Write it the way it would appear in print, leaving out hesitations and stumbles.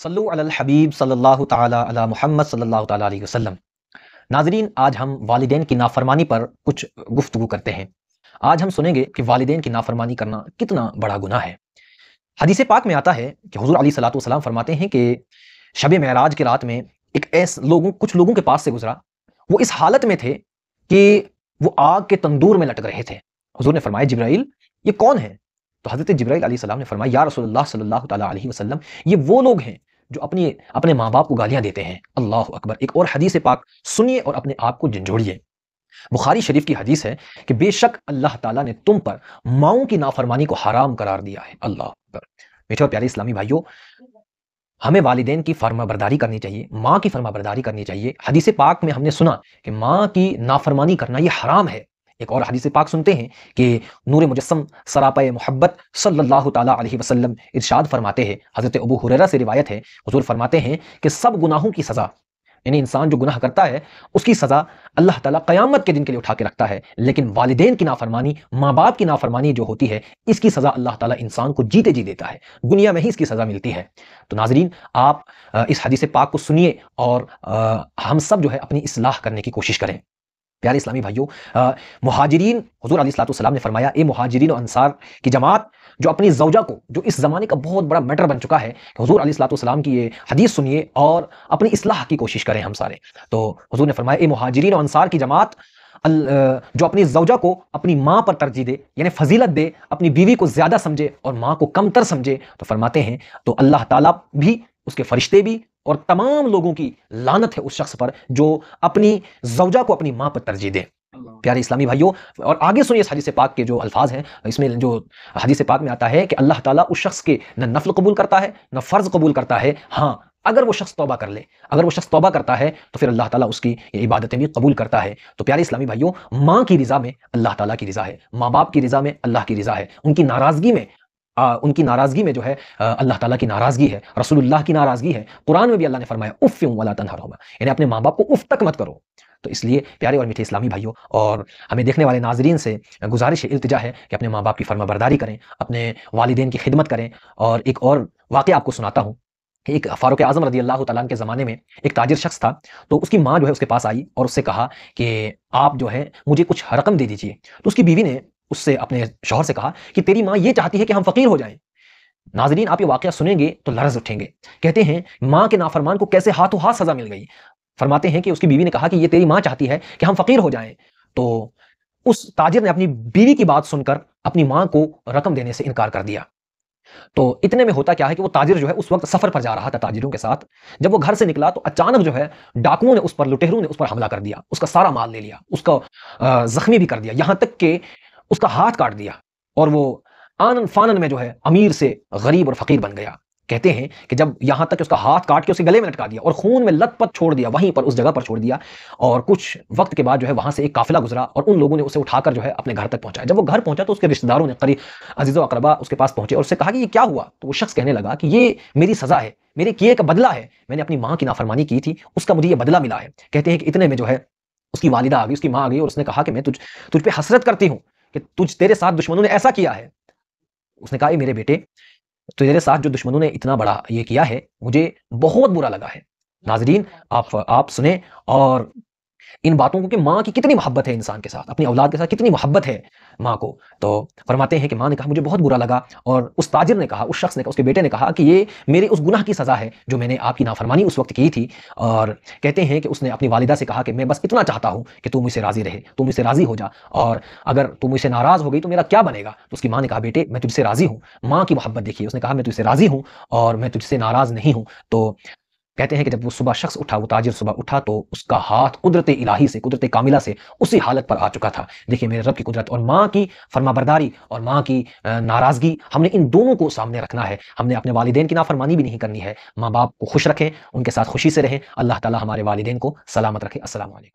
صلو علی الحبیب صلی اللہ تعالی علی محمد صلی اللہ تعالی علیہ وسلم۔ ناظرین، آج ہم والدین کی نافرمانی پر کچھ گفتگو کرتے ہیں۔ آج ہم سنیں گے کہ والدین کی نافرمانی کرنا کتنا بڑا گناہ ہے۔ حدیث پاک میں آتا ہے کہ حضور علیہ الصلوۃ والسلام فرماتے ہیں کہ شب معراج کی رات میں کچھ لوگوں کے پاس سے گزرا، وہ اس حالت میں تھے کہ وہ آگ کے تندور میں لٹک رہے تھے۔ حضور نے فرمایا جبرائیل یہ کون ہے؟ تو حضرت جبرائیل علیہ السلام نے فرمایا یا رسول اللہ صلی اللہ تعالی علیہ وسلم، یہ وہ لوگ ہیں جو اپنے ماں باپ کو گالیاں دیتے ہیں۔ اللہ اکبر۔ ایک اور حدیث پاک سنیے اور اپنے آپ کو جھنجھوڑیے۔ بخاری شریف کی حدیث ہے کہ بے شک اللہ تعالیٰ نے تم پر ماؤں کی نافرمانی کو حرام قرار دیا ہے۔ اللہ اکبر۔ میٹھے اور پیارے اسلامی بھائیوں، ہمیں والدین کی فرما برداری کرنی چاہیے، ماں کی فرما برداری کرنی چاہیے۔ حدیث پاک میں ہم نے سنا کہ ماں کی نافرمانی کرنا یہ حرام ہے۔ ایک اور حدیث پاک سنتے ہیں کہ نور مجسم سراپے محبت صلی اللہ تعالی علیہ وسلم ارشاد فرماتے ہیں، حضرت ابو ہریرہ سے روایت ہے، حضور فرماتے ہیں کہ سب گناہوں کی سزا، یعنی انسان جو گناہ کرتا ہے اس کی سزا اللہ تعالیٰ قیامت کے دن کے لیے اٹھا کے رکھتا ہے، لیکن والدین کی نافرمانی، ماں باپ کی نافرمانی جو ہوتی ہے، اس کی سزا اللہ تعالیٰ انسان کو جیتے جی دیتا ہے، دنیا میں ہی اس کی سزا ملتی ہے۔ تو ناظرین، آپ اس حدیث پاک کو سنیے اور ہم سب جو ہے اپنی اصلاح کرنے کی کوشش کریں۔ پیارے اسلامی بھائیوں، مہاجرین، حضور علیہ الصلوۃ والسلام نے فرمایا اے مہاجرین و انصار کی جماعت جو اپنی زوجہ کو، جو اس زمانے کا بہت بڑا میٹر بن چکا ہے، کہ حضور علیہ الصلوۃ والسلام کی یہ حدیث سنیے اور اپنی اصلاح کی کوشش کریں ہم سارے۔ تو حضور نے فرمایا اے مہاجرین و انصار کی جماعت جو اپنی زوجہ کو اپنی ماں پر ترجیح دے، یعنی فضیلت دے، اپنی بیوی کو زیادہ سمجھے اور ماں کو کم تر سمجھے، تو فرماتے ہیں تو اللہ تعالیٰ بھی، اس کے فرشتے بھی اور تمام لوگوں کی لعنت ہے اس شخص پر جو اپنی زوجہ کو اپنی ماں پر ترجیح دے۔ پیارے اسلامی بھائیوں، اور آگے سنیے اس حدیث پاک کے جو الفاظ ہیں، اس میں جو حدیث پاک میں آتا ہے کہ اللہ تعالیٰ اس شخص کے نہ نفل قبول کرتا ہے نہ فرض قبول کرتا ہے، ہاں اگر وہ شخص توبہ کر لے، اگر وہ شخص توبہ کرتا ہے تو پھر اللہ تعالیٰ اس کی یہ عبادتیں بھی قبول کرتا ہے۔ تو پیارے اسلامی بھائیوں، ماں کی رضا میں اللہ تعالیٰ کی رضا ہے، ماں باپ کی رضا میں اللہ کی رضا ہے، ان کی ناراضگی میں جو ہے اللہ تعالیٰ کی ناراضگی ہے، رسول اللہ کی ناراضگی ہے۔ قرآن میں بھی اللہ نے فرمایا اف ولا تنہرہما، یعنی اپنے ماں باپ کو اف تک مت کرو۔ تو اس لیے پیارے اور میٹھے اسلامی بھائیوں اور ہمیں دیکھنے والے ناظرین سے گزارش ہے، التجا ہے کہ اپنے ماں باپ کی فرما برداری کریں، اپنے والدین کی خدمت کریں۔ اور ایک اور واقعہ آپ کو سناتا ہوں۔ ایک فاروق اعظم رضی اللہ تعالیٰ عنہ کے زمانے میں ایک تاجر شخص تھا، تو اس کی ماں جو ہے اس کے پاس آئی اور اس سے کہا کہ آپ جو ہے مجھے کچھ رقم دے دیجیے۔ تو اس کی بیوی نے اس سے، اپنے شوہر سے کہا کہ تیری ماں یہ چاہتی ہے کہ ہم فقیر ہو جائیں۔ ناظرین، آپ یہ واقعہ سنیں گے تو لرز اٹھیں گے۔ کہتے ہیں ماں کے نافرمان کو کیسے ہاتھوں ہاتھ سزا مل گئی۔ فرماتے ہیں کہ اس کی بیوی نے کہا کہ یہ تیری ماں چاہتی ہے کہ ہم فقیر ہو جائیں۔ تو اس تاجر نے اپنی بیوی کی بات سن کر اپنی ماں کو رقم دینے سے انکار کر دیا۔ تو اتنے میں ہوتا کیا ہے کہ وہ تاجر جو ہے اس وقت سفر پر جا رہا تھا تاجروں کے ساتھ۔ جب وہ گھر سے نکلا تو اچانک جو ہے ڈاکوؤں نے اس پر، لٹیروں نے اس پر حملہ کر دیا، اس کا سارا مال لے لیا، اس کو زخمی بھی کر دیا، یہاں تک کہ اس کا ہاتھ کاٹ دیا، اور وہ آنن فانن میں جو ہے امیر سے غریب اور فقیر بن گیا۔ کہتے ہیں کہ جب یہاں تک کہ اس کا ہاتھ کاٹ کے اسے گلے میں لٹکا دیا اور خون میں لت پت چھوڑ دیا، وہیں پر اس جگہ پر چھوڑ دیا، اور کچھ وقت کے بعد جو ہے وہاں سے ایک قافلہ گزرا اور ان لوگوں نے اسے اٹھا کر جو ہے اپنے گھر تک پہنچایا۔ جب وہ گھر پہنچا تو اس کے رشتہ داروں نے، قریب عزیز و اقربا اس کے پاس پہنچے اور اس سے کہا کہ یہ کیا ہوا؟ تو وہ شخص کہنے لگا کہ یہ میری سزا ہے، میرے کیے کا بدلہ ہے، میں نے اپنی ماں کی نافرمانی کی تھی، اس کا مجھے یہ بدلہ ملا ہے۔ کہتے ہیں کہ اتنے میں جو ہے اس کی والدہ آ گئی، اس کی ماں آ گئی اور اس نے کہا کہ میں تجھ پہ حسرت کرتی ہوں کہ تیرے ساتھ دشمنوں نے ایسا کیا ہے۔ اس نے کہا اے میرے بیٹے، تو تیرے ساتھ جو دشمنوں نے اتنا بڑا یہ کیا ہے، مجھے بہت برا لگا ہے۔ ناظرین، آپ سنیں اور ان باتوں کو کہ ماں کی کتنی محبت ہے انسان کے ساتھ، اپنی اولاد کے ساتھ کتنی محبت ہے ماں کو۔ تو فرماتے ہیں کہ ماں نے کہا مجھے بہت برا لگا، اور اس تاجر نے کہا، اس شخص نے کہا، اس کے بیٹے نے کہا کہ یہ میرے اس گناہ کی سزا ہے جو میں نے آپ کی نافرمانی اس وقت کی تھی۔ اور کہتے ہیں کہ اس نے اپنی والدہ سے کہا کہ میں بس اتنا چاہتا ہوں کہ تو مجھ سے راضی رہے، تو مجھ سے راضی ہو جا، اور اگر تو مجھ سے ناراض ہو گئی تو میرا کیا بنے گا؟ تو اس کی ماں نے کہا بیٹے میں تجھ سے راضی ہوں۔ ماں کی محبت دیکھیے، اس نے کہا میں تجھ سے راضی ہوں اور میں تجھ سے ناراض نہیں ہوں۔ تو کہتے ہیں کہ جب وہ صبح شخص اٹھا، وہ تاجر صبح اٹھا تو اس کا ہاتھ قدرت الہی سے، قدرت کاملہ سے اسی حالت پر آ چکا تھا۔ دیکھیے میرے رب کی قدرت اور ماں کی فرما برداری اور ماں کی ناراضگی، ہم نے ان دونوں کو سامنے رکھنا ہے۔ ہم نے اپنے والدین کی نافرمانی بھی نہیں کرنی ہے، ماں باپ کو خوش رکھیں، ان کے ساتھ خوشی سے رہیں۔ اللہ تعالی ہمارے والدین کو سلامت رکھے۔ السلام علیکم۔